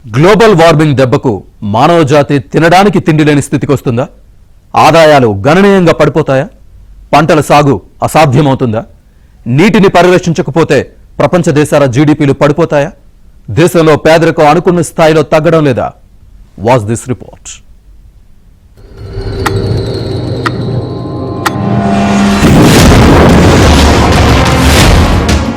Global warming దెబ్బకు మానవ జాతి తినడానికి తిండి లేని స్థితికి వస్తుందా? ఆదాయాలు గణనీయంగా పడిపోతాయా? పంటల సాగు అసాధ్యమవుతుందా? నీటిని పరిరక్షించకపోతే ప్రపంచ దేశాల జీడీపీలు పడిపోతాయా? దేశంలో పేదరికం అనుకున్న స్థాయిలో తగ్గడం లేదా? Watch this report.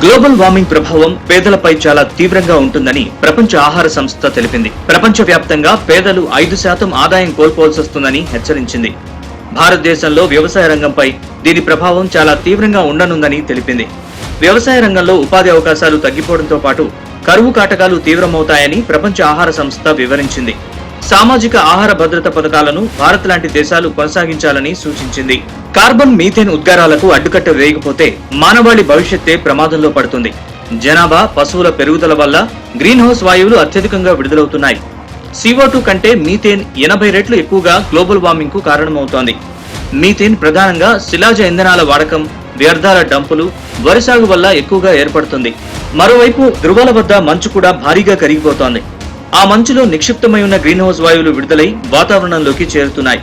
Global warming ప్రభావం పేదలపై చాలా తీవ్రంగా ఉంటుందని ప్రపంచ ఆహార సంస్థ తెలిపింది. ప్రపంచవ్యాప్తంగా పేదలు 5% ఆదాయం కోల్పోవాల్సి వస్తుందని హెచ్చరించింది. భారతదేశంలో వ్యవసాయ రంగంపై దీని ప్రభావం చాలా తీవ్రంగా ఉండనుందని తెలిపింది. వ్యవసాయ రంగంలో ఉపాధి అవకాశాలు తగ్గిపోవడంతో పాటు కరువు కాటకాలు తీవ్రమవుతాయని ప్రపంచ ఆహార సంస్థ వివరించింది. సామాజిక ఆహార భద్రత పథకాలను భారత్ లాంటి దేశాలు కొనసాగించాలని సూచించింది. కార్బన్, మీథేన్ ఉద్గారాలకు అడ్డుకట్ట వేయకపోతే మానవాళి భవిష్యత్తే ప్రమాదంలో పడుతుంది. జనాభా, పశువుల పెరుగుదల వల్ల గ్రీన్ హౌస్ వాయువులు అత్యధికంగా విడుదలవుతున్నాయి. CO2 కంటే మీథేన్ 80 రెట్లు ఎక్కువగా గ్లోబల్ వార్మింగ్ కు కారణమవుతోంది. మీథేన్ ప్రధానంగా శిలాజ ఇంధనాల వాడకం, వ్యర్థాల డంపులు, వరి సాగు వల్ల ఎక్కువగా ఏర్పడుతుంది. మరోవైపు ధృవాల వద్ద మంచు కూడా భారీగా కరిగిపోతోంది. ఆ మంచులో నిక్షిప్తమై ఉన్న గ్రీన్ హౌస్ వాయువులు విడుదలై వాతావరణంలోకి చేరుతున్నాయి.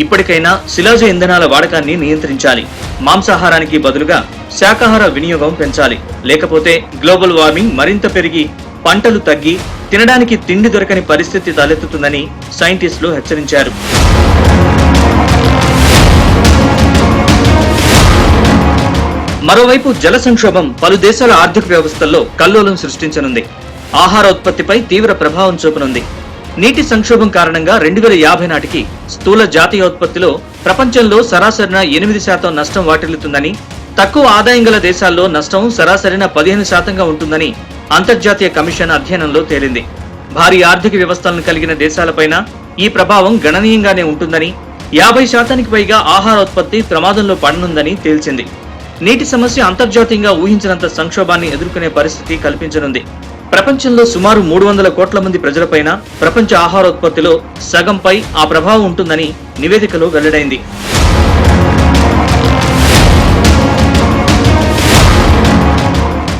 ఇప్పటికైనా శిలాజ ఇంధనాల వాడకాన్ని నియంత్రించాలి. మాంసాహారానికి బదులుగా శాకాహార వినియోగం పెంచాలి. లేకపోతే గ్లోబల్ వార్మింగ్ మరింత పెరిగి పంటలు తగ్గి తినడానికి తిండి దొరకని పరిస్థితి తలెత్తుతుందని సైంటిస్టులు హెచ్చరించారు. మరోవైపు జల సంక్షోభం పలు దేశాల ఆర్థిక వ్యవస్థల్లో కల్లోలం సృష్టించనుంది. ఆహార ఉత్పత్తిపై తీవ్ర ప్రభావం చూపనుంది. నీటి సంక్షోభం కారణంగా 2050 నాటికి స్థూల జాతీయోత్పత్తిలో ప్రపంచంలో సరాసరిన 8% నష్టం వాటిల్లుతుందని, తక్కువ ఆదాయం గల దేశాల్లో నష్టం సరాసరిన 15%గా ఉంటుందని అంతర్జాతీయ కమిషన్ అధ్యయనంలో తేలింది. భారీ ఆర్థిక వ్యవస్థలను కలిగిన దేశాలపైన ఈ ప్రభావం గణనీయంగానే ఉంటుందని, 50% పైగా ఆహారోత్పత్తి ప్రమాదంలో పడనుందని తేల్చింది. నీటి సమస్య అంతర్జాతీయంగా ఊహించినంత సంక్షోభాన్ని ఎదుర్కొనే పరిస్థితి కల్పించనుంది. ప్రపంచంలో సుమారు 300 కోట్ల మంది ప్రజలపైన ప్రపంచ ఆహారోత్పత్తిలో సగంపై ఆ ప్రభావం ఉంటుందని నివేదికలో వెల్లడైంది.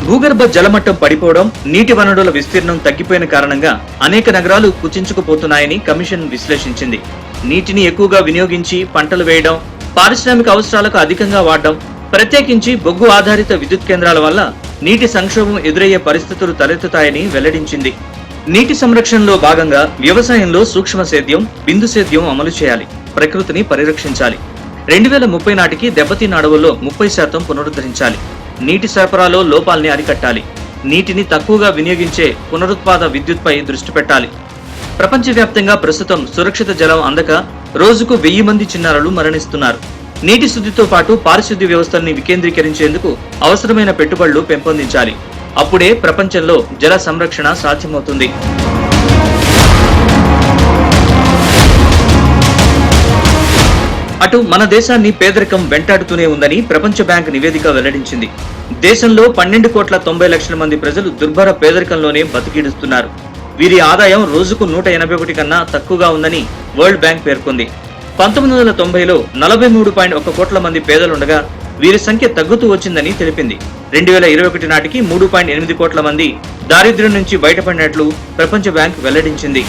భూగర్భ జలమట్టం పడిపోవడం, నీటి వనరుల విస్తీర్ణం తగ్గిపోయిన కారణంగా అనేక నగరాలు కుచించుకుపోతున్నాయని కమిషన్ విశ్లేషించింది. నీటిని ఎక్కువగా వినియోగించి పంటలు వేయడం, పారిశ్రామిక అవసరాలకు అధికంగా వాడడం, ప్రత్యేకించి బొగ్గు ఆధారిత విద్యుత్ కేంద్రాల వల్ల నీటి సంక్షోభం ఎదురయ్యే పరిస్థితులు తలెత్తుతాయని వెల్లడించింది. నీటి సంరక్షణలో భాగంగా వ్యవసాయంలో సూక్ష్మ సేద్యం, బిందు సేద్యం అమలు చేయాలి. ప్రకృతిని పరిరక్షించాలి. 2030 నాటికి దెబ్బతిన్న అడవుల్లో 30% పునరుద్ధరించాలి. నీటి సరఫరాలో లోపాల్ని అరికట్టాలి. నీటిని తక్కువగా వినియోగించే పునరుత్పాద విద్యుత్పై దృష్టి పెట్టాలి. ప్రపంచవ్యాప్తంగా ప్రస్తుతం సురక్షిత జలం అందక రోజుకు 1000 మంది చిన్నారులు మరణిస్తున్నారు. నీటి శుద్ధితో పాటు పారిశుద్ధ్య వ్యవస్థల్ని వికేంద్రీకరించేందుకు అవసరమైన పెట్టుబడులు పెంపొందించాలి. అప్పుడే ప్రపంచంలో జల సంరక్షణ సాధ్యమవుతుంది. అటు మన దేశాన్ని పేదరికం వెంటాడుతూనే ఉందని ప్రపంచ బ్యాంక్ నివేదిక వెల్లడించింది. దేశంలో 12,90,00,000 మంది ప్రజలు దుర్భర పేదరికంలోనే బతికిడుస్తున్నారు. వీరి ఆదాయం రోజుకు 181 కన్నా తక్కువగా ఉందని వరల్డ్ బ్యాంక్ పేర్కొంది. 1990లో 43.1 కోట్ల మంది పేదలుండగా వీరి సంఖ్య తగ్గుతూ వచ్చిందని తెలిపింది. 2021 నాటికి 3.8 కోట్ల మంది దారిద్ర్యం నుంచి బయటపడినట్లు ప్రపంచ బ్యాంక్ వెల్లడించింది.